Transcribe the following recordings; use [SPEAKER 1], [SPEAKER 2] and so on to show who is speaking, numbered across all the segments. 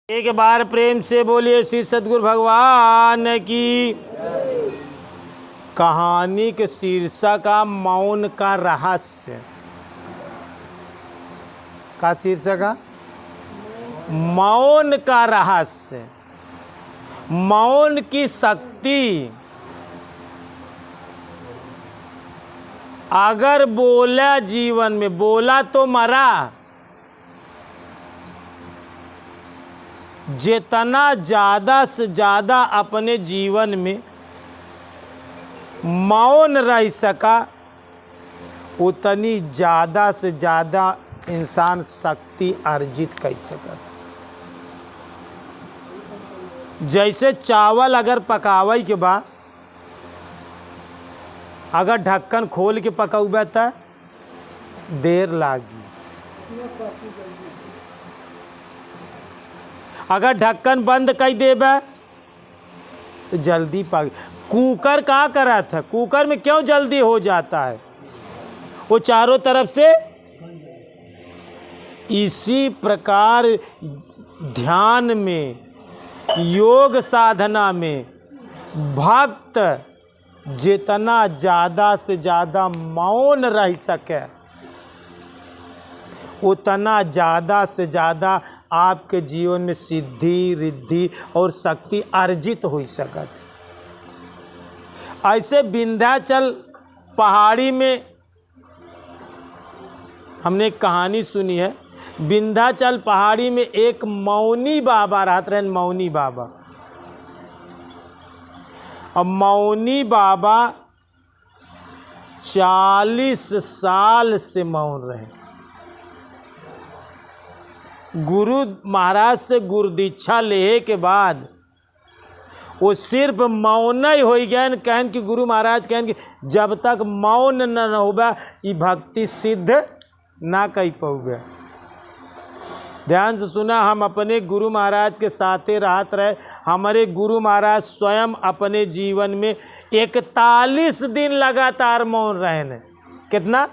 [SPEAKER 1] एक बार प्रेम से बोलिए श्री सद्गुरु भगवान की। कहानी के शीर्षक का मौन का रहस्य। का शीर्षक का मौन का रहस्य। मौन की शक्ति। अगर बोला जीवन में, बोला तो मरा। जितना ज़्यादा से ज़्यादा अपने जीवन में मौन रह सका, उतनी ज़्यादा से ज़्यादा इंसान शक्ति अर्जित कर सकता। जैसे चावल अगर पकावे के बाद अगर ढक्कन खोल के पकावे तो देर लागी, अगर ढक्कन बंद कर देबे तो जल्दी पक। कुकर का करा था, कुकर में क्यों जल्दी हो जाता है? वो चारों तरफ से। इसी प्रकार ध्यान में, योग साधना में भक्त जितना ज़्यादा से ज़्यादा मौन रह सके, उतना ज़्यादा से ज़्यादा आपके जीवन में सिद्धि, रिद्धि और शक्ति अर्जित हो सकत। ऐसे विंध्याचल पहाड़ी में हमने एक कहानी सुनी है। विंध्याचल पहाड़ी में एक मौनी बाबा रहते रहे। मौनी बाबा, और मौनी बाबा 40 साल से मौन रहे। गुरु महाराज से गुरु दीक्षा लेने के बाद वो सिर्फ मौन ही हो गए। कहन कि गुरु महाराज कहन कि जब तक मौन न होगा ये भक्ति सिद्ध ना कर पाओगे। ध्यान से सुना, हम अपने गुरु महाराज के साथे रहते रहे। हमारे गुरु महाराज स्वयं अपने जीवन में 41 दिन लगातार मौन रहे हैं। कितना?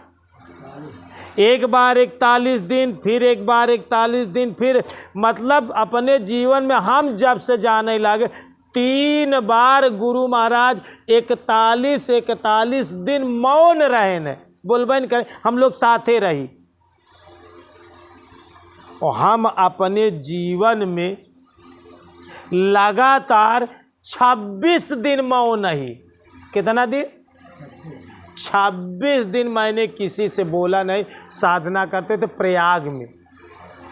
[SPEAKER 1] एक बार 41 दिन, फिर एक बार 41 दिन, फिर मतलब अपने जीवन में हम जब से जाने लगे 3 बार गुरु महाराज 41 दिन मौन रहे न, बोलबन करें, हम लोग साथे रही। और हम अपने जीवन में लगातार 26 दिन मौन ही। कितना दिन? 26 दिन मैंने किसी से बोला नहीं। साधना करते थे प्रयाग में,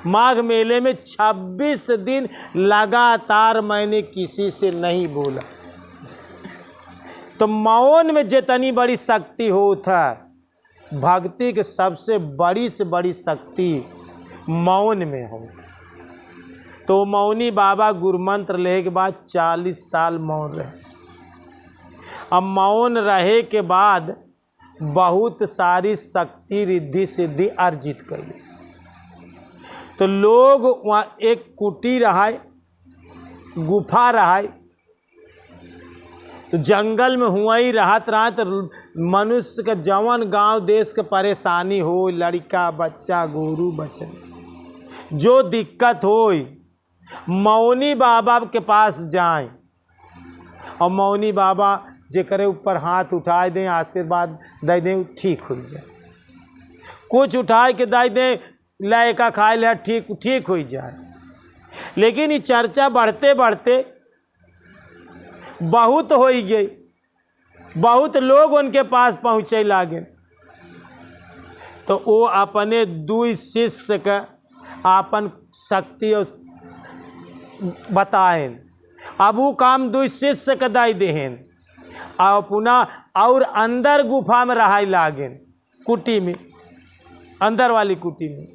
[SPEAKER 1] माघ मेले में 26 दिन लगातार मैंने किसी से नहीं बोला। तो मौन में जितनी बड़ी शक्ति होता है, भक्ति की सबसे बड़ी से बड़ी शक्ति मौन में होती। तो मौनी बाबा गुरु मंत्र लेने के बाद 40 साल मौन रहे। अब मौन रहे के बाद बहुत सारी शक्ति, रिद्धि, सिद्धि अर्जित कर ली। तो लोग वहाँ एक कुटी रहा, गुफा रहा, तो जंगल में हुआ ही रहत रहा। तो मनुष्य का जवन गांव देश के परेशानी हो, लड़का बच्चा, गोरू बच्चा, जो दिक्कत हो, मौनी बाबा के पास जाएं। और मौनी बाबा जेकरे ऊपर हाथ उठाए दें, आशीर्वाद दे दें, ठीक हो जाए। कुछ उठाए के दे दें, लाए का खाए ले, ठीक हो जाए। लेकिन ये चर्चा बढ़ते बढ़ते बहुत हो गई। बहुत लोग उनके पास पहुँचे लागे। तो वो अपने 2 शिष्य का अपन शक्ति बताएं। अब वो काम 2 शिष्य का दाई देहन, और पुनः और अंदर गुफा में रहाई लागेन, कुटी में, अंदर वाली कुटी में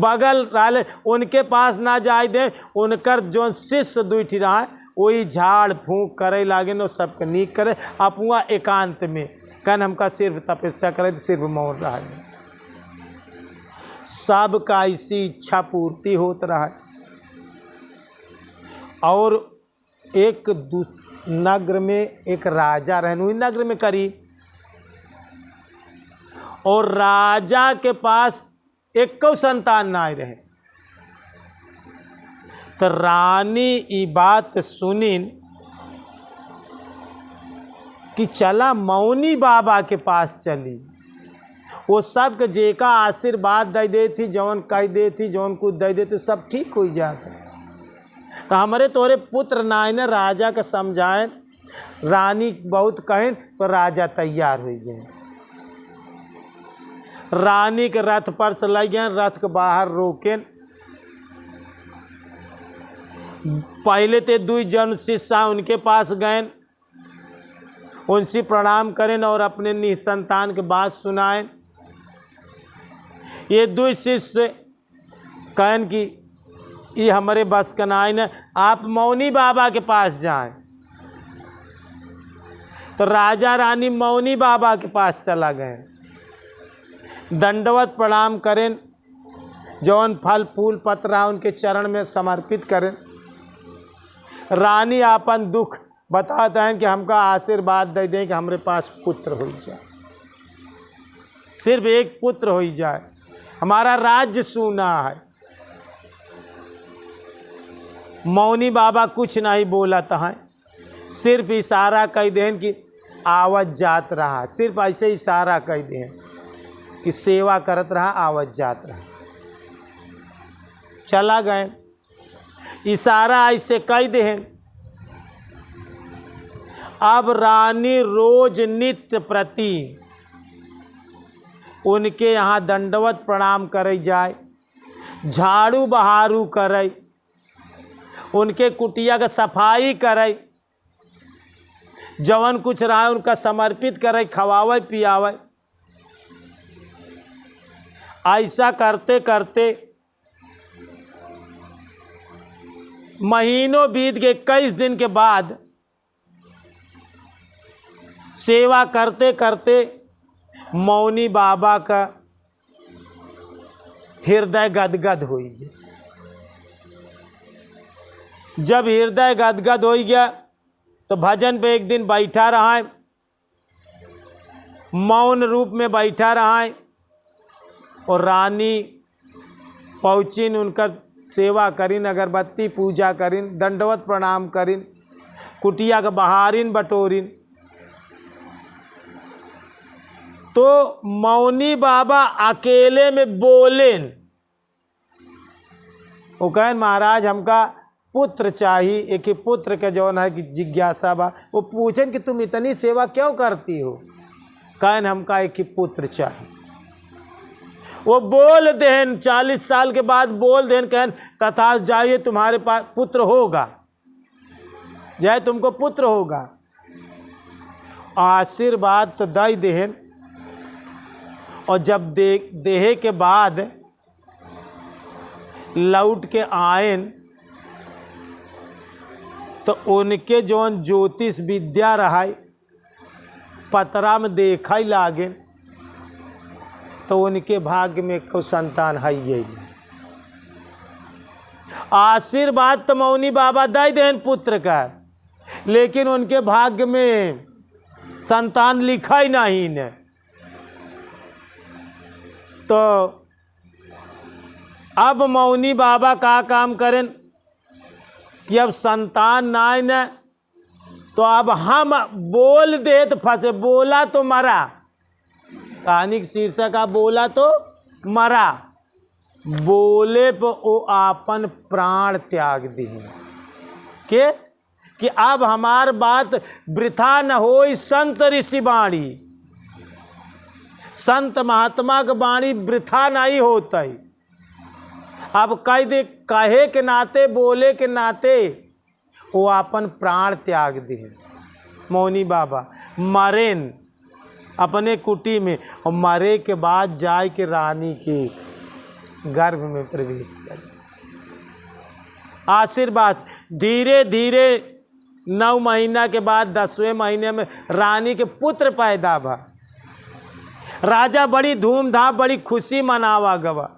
[SPEAKER 1] बगल रहा। उनके पास ना जाए दे। उनकर जो शिष्य 2 रहा है वही झाड़ फूँक करे लागेन और सबके नीक करे। अपुआ एकांत में कहन हमका सिर्फ तपस्या करे, तो सिर्फ मौन रहा। सबका इसी इच्छा पूर्ति होत रहा। और एक नगर में एक राजा रहन, वही नगर में करीब, और राजा के पास 1 संतान ना रहे। तो रानी ये बात सुनी कि चला मौनी बाबा के पास चली। वो सब के जेका आशीर्वाद दे देती, जौन कह देती, जौन कुछ दे देती, सब ठीक हो जाता। तो हमारे तोरे पुत्र नाय ने राजा के समझाएं, रानी बहुत कहें तो राजा तैयार हो गए। रानी के रथ पर से लग गए, रथ के बाहर रोके। पहले तो 2 जन शिष्य उनके पास गए, उनसे प्रणाम करें और अपने निसंतान के बात सुनाएं। ये 2 शिष्य कहन कि ये हमारे बस का नाई न, आप मौनी बाबा के पास जाएं। तो राजा रानी मौनी बाबा के पास चला गए, दंडवत प्रणाम करें, जौन फल फूल पत्र उनके चरण में समर्पित करें। रानी अपन दुख बताते हैं कि हमका आशीर्वाद दे दें कि हमारे पास पुत्र हो जाए, सिर्फ एक पुत्र हो जाए, हमारा राज्य सूना है। मौनी बाबा कुछ नहीं बोलता है, सिर्फ इशारा कह दें कि आवत जात रहा, सिर्फ ऐसे इशारा कह दें कि सेवा करत रहा, आवत जात रहा। चला गए, इशारा ऐसे कह दें। अब रानी रोज नित्य प्रति उनके यहाँ दंडवत प्रणाम करे जाए, झाड़ू बहारू करे, उनके कुटिया का सफाई करे, जवन कुछ रहा उनका समर्पित करे, खवावे पियावे। ऐसा करते करते महीनों बीत गए। 21 दिन के बाद सेवा करते करते मौनी बाबा का हृदय गदगद हो गया। जब हृदय गदगद हो गया तो भजन पे एक दिन बैठा रहा है, मौन रूप में बैठा रहा है। और रानी पहुँचिन, उनका सेवा करीन, अगरबत्ती पूजा करीन, दंडवत प्रणाम करीन, कुटिया का बहारिन बटोरिन। तो मौनी बाबा अकेले में बोलेन, वो कहें महाराज हमका पुत्र चाहिए, एक ही पुत्र का जौन है कि जिज्ञासा बा। वो पूछें कि तुम इतनी सेवा क्यों करती हो? कहें हमका एक ही पुत्र चाहिए। वो बोल देन 40 साल के बाद बोल देन, कहें तथा जाइए तुम्हारे पास पुत्र होगा, जाए तुमको पुत्र होगा। आशीर्वाद तो दे देन। और जब देहे के बाद लौट के आएन तो उनके जौन ज्योतिष विद्या रहा पतरा में देखा ही लागे तो उनके भाग्य में कोई संतान है ही नहीं। आशीर्वाद तो मौनी बाबा दे देन पुत्र का, लेकिन उनके भाग्य में संतान लिखा ही नहीं ने। तो अब मौनी बाबा का काम करें कि अब संतान ना न, तो अब हम बोल दे तो फंसे, बोला तो मरा। कहानी का शीर्षक है बोला तो मरा। बोले पर वो आपन प्राण त्याग दिए के कि अब हमार बात वृथा न हो। संत ऋषि वाणी, संत महात्मा का वाणी वृथा नहीं होता है। अब कह दे, कहे के नाते, बोले के नाते वो अपन प्राण त्याग दिए। मौनी बाबा मरेन अपने कुटी में, और मरे के बाद जाए के रानी के गर्भ में प्रवेश करे। आशीर्वाद धीरे धीरे 9 महीना के बाद 10वें महीने में रानी के पुत्र पैदा भा। राजा बड़ी धूमधाम बड़ी खुशी मनावा गवा।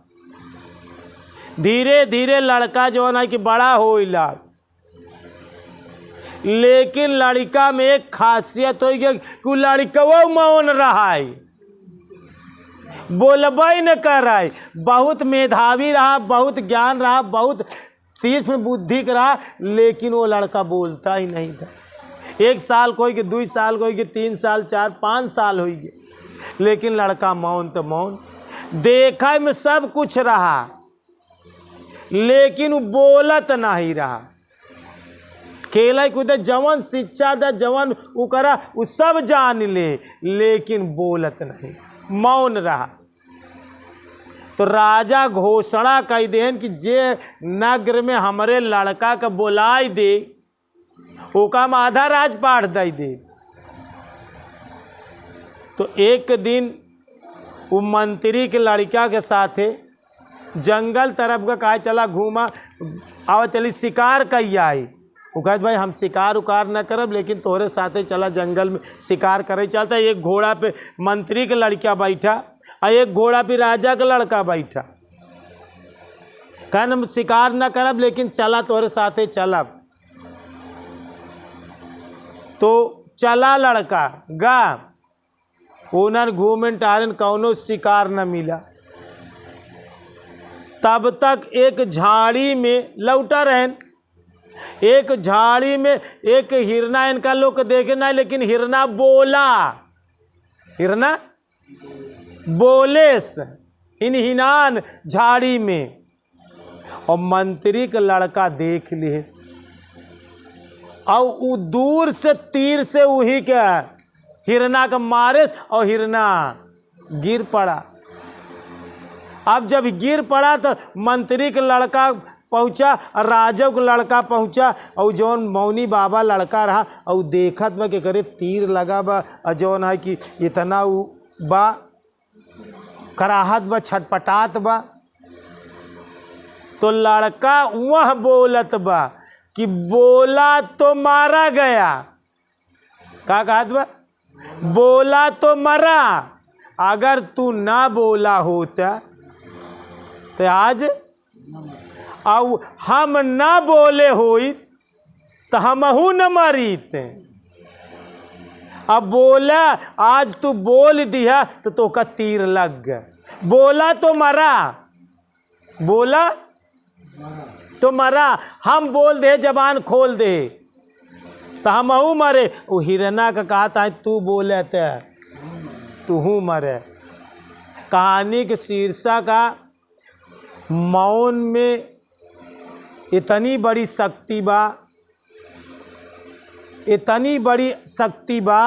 [SPEAKER 1] धीरे धीरे लड़का जो है कि बड़ा होइला, लेकिन लड़का में एक खासियत हो गई कि लड़कवा मौन रहा है, बोलबे न कर रहा है। बहुत मेधावी रहा, बहुत ज्ञान रहा, बहुत तीक्ष्ण बुद्धि का रहा, लेकिन वो लड़का बोलता ही नहीं था। 1 साल कोई के 2 साल कोई के 3 साल 4 5 साल हो गए, लेकिन लड़का मौन तो मौन। देखा में सब कुछ रहा, लेकिन वो बोलत नहीं रहा। खेल कूद जवन शिक्षा द जवन वो करा वो सब जान ले, लेकिन बोलत नहीं, मौन रहा। तो राजा घोषणा कह देन कि जे नगर में हमरे लड़का का बोलाई दे ओका हम आधा राजपाट दे। तो एक दिन वो मंत्री के लड़का के साथे जंगल तरफ का कहा चला घूमा, आवा चली शिकार कई आई। वो कहते भाई हम शिकार उकार न करब, लेकिन तोहरे साथे चला जंगल में शिकार करे चलता। एक घोड़ा पे मंत्री के लड़का बैठा और एक घोड़ा पे राजा का लड़का बैठा। कहन हम शिकार न करब, लेकिन चला तोहरे साथे चलब। तो चला लड़का गा, उन्हन घूमन टहरन कौनो शिकार न मिला। तब तक एक झाड़ी में लौटा रहन, एक झाड़ी में एक हिरना, इनका लोग देखे ना, लेकिन हिरना बोला, हिरना बोले इन हिनान झाड़ी में। और मंत्री का लड़का देख लिए और वो दूर से तीर से वही के हिरना का मारे और हिरना गिर पड़ा। अब जब गिर पड़ा तो मंत्री का लड़का पहुंचा और राजा का लड़का पहुंचा, और जौन मौनी बाबा लड़का रहा और देखत बा कि करे तीर लगा बा, और जौन है कि इतना बा कराहत बा, छटपटात बा। तो लड़का वह बोलत बा कि बोला तो मारा गया। का कहत बा? बोला तो मरा। अगर तू ना बोला होता तो आज और हम ना बोले होई तो हमहू न मरीत। अब बोला आज तू बोल दिया तो तोका तीर लग गया। बोला तो मरा, बोला तो मरा। हम बोल दे जबान खोल दे तो हमहू मरे। वो हिरना का कहा था तू बोले तो तू मरे। कहानी के शीर्षक का मौन में इतनी बड़ी शक्ति बा, इतनी बड़ी शक्ति बा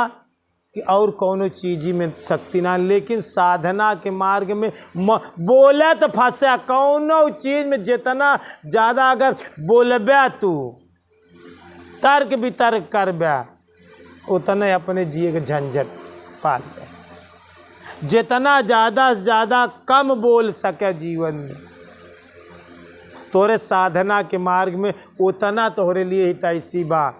[SPEAKER 1] कि और कोनो चीज़ में शक्ति ना। लेकिन साधना के मार्ग में बोले तो फंसा। कोनो चीज़ में जितना ज़्यादा अगर बोलबे तू तर्क वितर्क करबे उतने अपने जिए के झंझट पाल बे। जितना ज़्यादा से ज़्यादा कम बोल सके जीवन में, तोरे साधना के मार्ग में उतना तोहरे लिए ही तैसी बा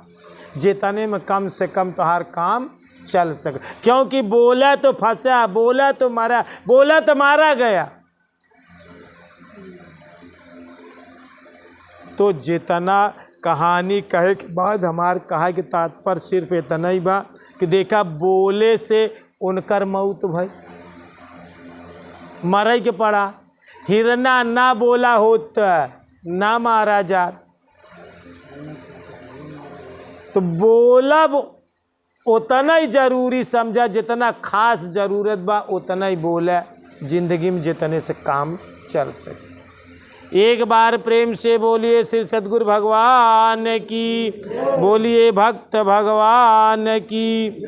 [SPEAKER 1] जितने में कम से कम तोहार काम चल सके। क्योंकि बोला तो फंसा, बोला तो मारा, बोला तो मारा गया। तो जितना कहानी कहे के बाद हमार कहा कि तात्पर्य सिर्फ इतना ही बा कि देखा बोले से उनकर मौत भाई मरई के पड़ा। हिरना ना बोला होता ना मारा जात। तो बोला उतना ही जरूरी समझा, जितना खास जरूरत बा उतना ही बोला। जिंदगी में जितने से काम चल सके। एक बार प्रेम से बोलिए श्री सद्गुरु भगवान की, बोलिए भक्त भगवान की।